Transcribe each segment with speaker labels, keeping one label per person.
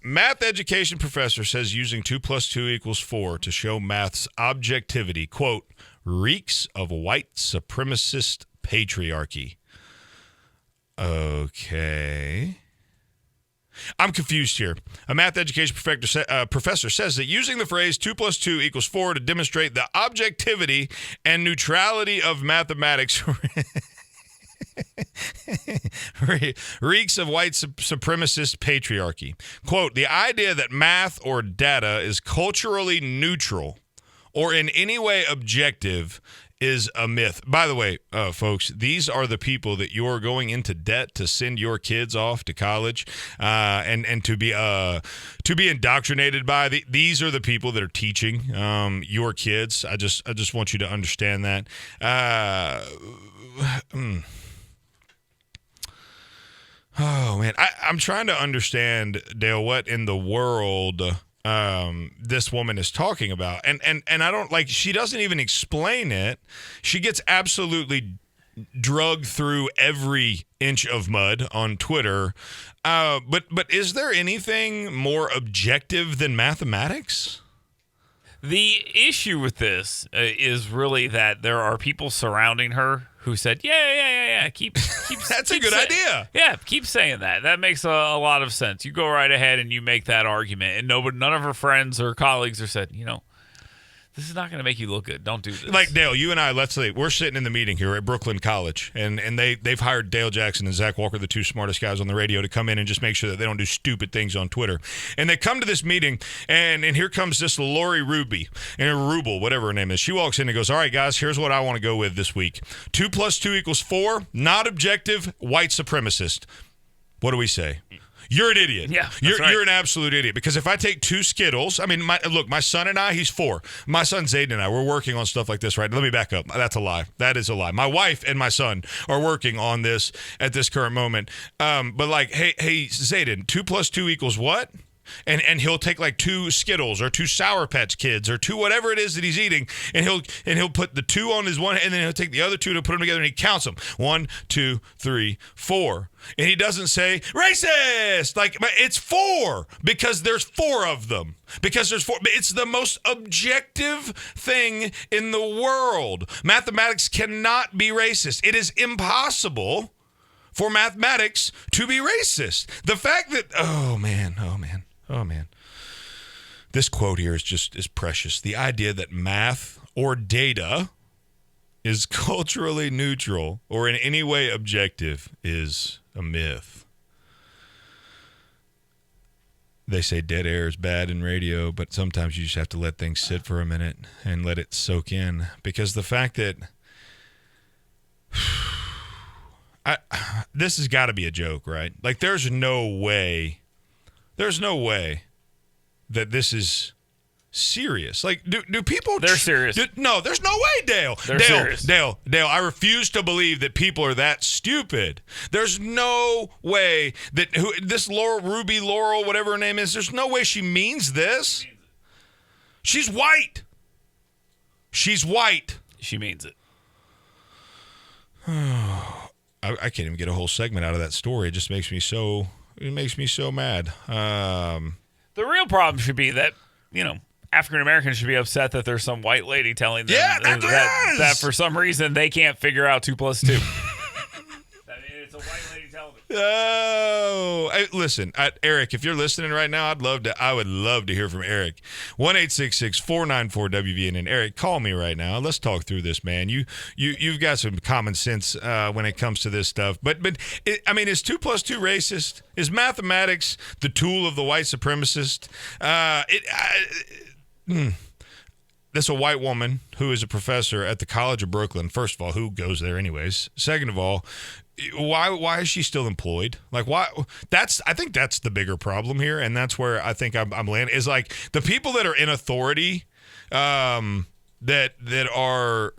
Speaker 1: Math education professor says using 2 plus 2 equals 4 to show math's objectivity, quote, reeks of white supremacist patriarchy. Okay. I'm confused here. A math education professor says that using the phrase 2 plus 2 equals 4 to demonstrate the objectivity and neutrality of mathematics reeks of white supremacist patriarchy. Quote, the idea that math or data is culturally neutral or in any way objective is a myth. By the way, folks, these are the people that you're going into debt to send your kids off to college and to be indoctrinated by. These are the people that are teaching your kids. I just want you to understand that. Oh man, I'm trying to understand, Dale, what in the world this woman is talking about, and I don't like. She doesn't even explain it. She gets absolutely drugged through every inch of mud on Twitter. But is there anything more objective than mathematics?
Speaker 2: The issue with this is really that there are people surrounding her who said, yeah, keep
Speaker 1: That's
Speaker 2: keep
Speaker 1: a good idea.
Speaker 2: Yeah, keep saying that. That makes a lot of sense. You go right ahead and you make that argument. And none of her friends or colleagues are said, this is not going to make you look good. Don't do this.
Speaker 1: Like, Dale, you and I, let's say, we're sitting in the meeting here at Brooklyn College, and they've hired Dale Jackson and Zach Walker, the two smartest guys on the radio, to come in and just make sure that they don't do stupid things on Twitter. And they come to this meeting, and here comes this Lori Ruby, and Rubel, whatever her name is. She walks in and goes, all right, guys, here's what I want to go with this week. 2 plus 2 equals 4, not objective, white supremacist. What do we say? You're an idiot.
Speaker 2: Yeah,
Speaker 1: you're an absolute idiot. Because if I take 2 Skittles, I mean, my son and I, he's 4. My son Zayden and I, we're working on stuff like this right now. Let me back up. That's a lie. That is a lie. My wife and my son are working on this at this current moment. But like, hey, Zayden, 2 plus 2 equals what? And he'll take like 2 Skittles or 2 Sour Patch Kids or 2 whatever it is that he's eating, and he'll put the 2 on his one, and then he'll take the other 2 to put them together, and he counts them 1, 2, 3, 4, and he doesn't say racist. Like, it's 4 because there's 4 of them. Because there's 4. It's the most objective thing in the world. Mathematics cannot be racist. It is impossible for mathematics to be racist. The fact that oh man. This quote here is precious. The idea that math or data is culturally neutral or in any way objective is a myth. They say dead air is bad in radio, but sometimes you just have to let things sit for a minute and let it soak in. Because the fact that this has got to be a joke, right? Like, there's no way that this is serious. Like, do people...
Speaker 2: They're serious.
Speaker 1: No, there's no way, Dale.
Speaker 2: They're serious.
Speaker 1: Dale, I refuse to believe that people are that stupid. There's no way that this Ruby Laurel, whatever her name is, there's no way she means this. She's white. She's white.
Speaker 2: She means it.
Speaker 1: I can't even get a whole segment out of that story. It just makes me so mad.
Speaker 2: The real problem should be that, African Americans should be upset that there's some white lady telling them that for some reason they can't figure out 2 plus 2. It's a white lady telling them.
Speaker 1: Oh, listen, Eric, if you're listening right now, I would love to hear from Eric. 1-866-494-WVNN. Eric, call me right now. Let's talk through this, man. You've got some common sense when it comes to this stuff. But is 2 plus 2 racist? Is mathematics the tool of the white supremacist? That's a white woman who is a professor at the College of Brooklyn. First of all, who goes there anyways? Second of all, why is she still employed? Like, why? I think that's the bigger problem here, and that's where I think I'm landing. Is like the people that are in authority, that are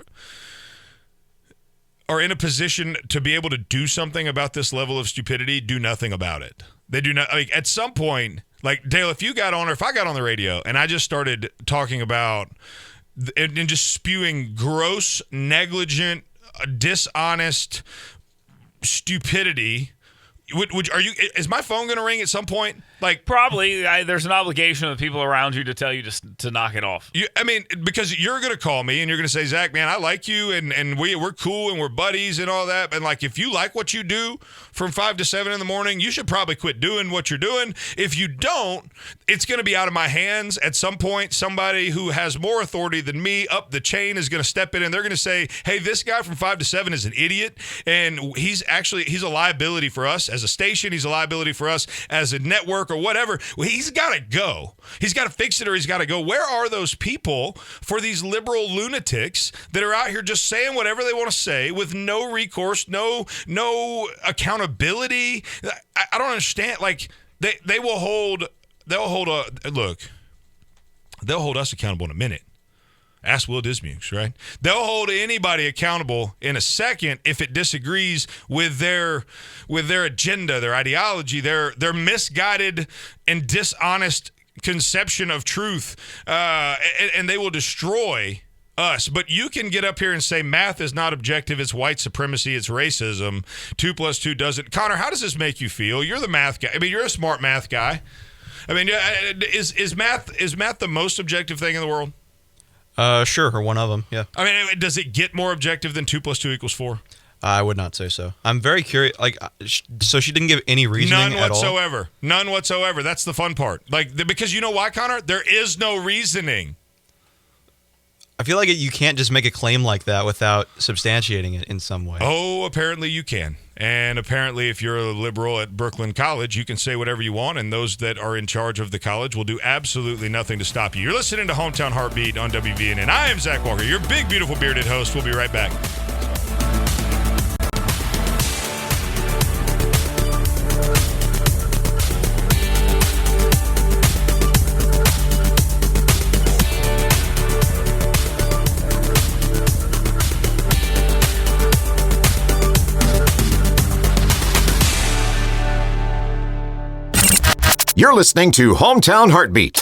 Speaker 1: in a position to be able to do something about this level of stupidity, do nothing about it. They do not. Like, at some point, like, Dale, if I got on the radio and I just started talking about and just spewing gross, negligent, dishonest stupidity, is my phone going to ring at some point? Like
Speaker 2: probably there's an obligation of the people around you to tell you to knock it off.
Speaker 1: Because you're going to call me and you're going to say, Zach, man, I like you and we're cool and we're buddies and all that. And like, if you like what you do from 5 to 7 in the morning, you should probably quit doing what you're doing. If you don't, it's going to be out of my hands. At some point, somebody who has more authority than me up the chain is going to step in and they're going to say, hey, this guy from 5 to 7 is an idiot. And he's a liability for us as a station. He's a liability for us as a network or whatever. Well, he's got to go. He's got to fix it or he's got to go. Where are those people for these liberal lunatics that are out here just saying whatever they want to say with no recourse, no accountability? I don't understand. Like they'll hold us accountable in a minute. Ask Will Dismukes, right? They'll hold anybody accountable in a second if it disagrees with their agenda, their ideology, their misguided and dishonest conception of truth, and they will destroy us. But you can get up here and say math is not objective, it's white supremacy, it's racism. 2 + 2 doesn't. Connor, how does this make you feel? You're the math guy. I mean, you're a smart math guy. I mean, is math the most objective thing in the world?
Speaker 3: Sure, or one of them, yeah.
Speaker 1: I mean, does it get more objective than 2 + 2 = 4?
Speaker 3: I would not say so. I'm very curious. Like, so she didn't give any reasoning at all?
Speaker 1: None whatsoever. That's the fun part. Like, because you know why, Connor? There is no reasoning.
Speaker 3: I feel like you can't just make a claim like that without substantiating it in some way.
Speaker 1: Oh, apparently you can. And apparently if you're a liberal at Brooklyn College, you can say whatever you want, and those that are in charge of the college will do absolutely nothing to stop you. You're listening to Hometown Heartbeat on WVNN. I am Zach Walker, your big, beautiful, bearded host. We'll be right back.
Speaker 4: You're listening to Hometown Heartbeat,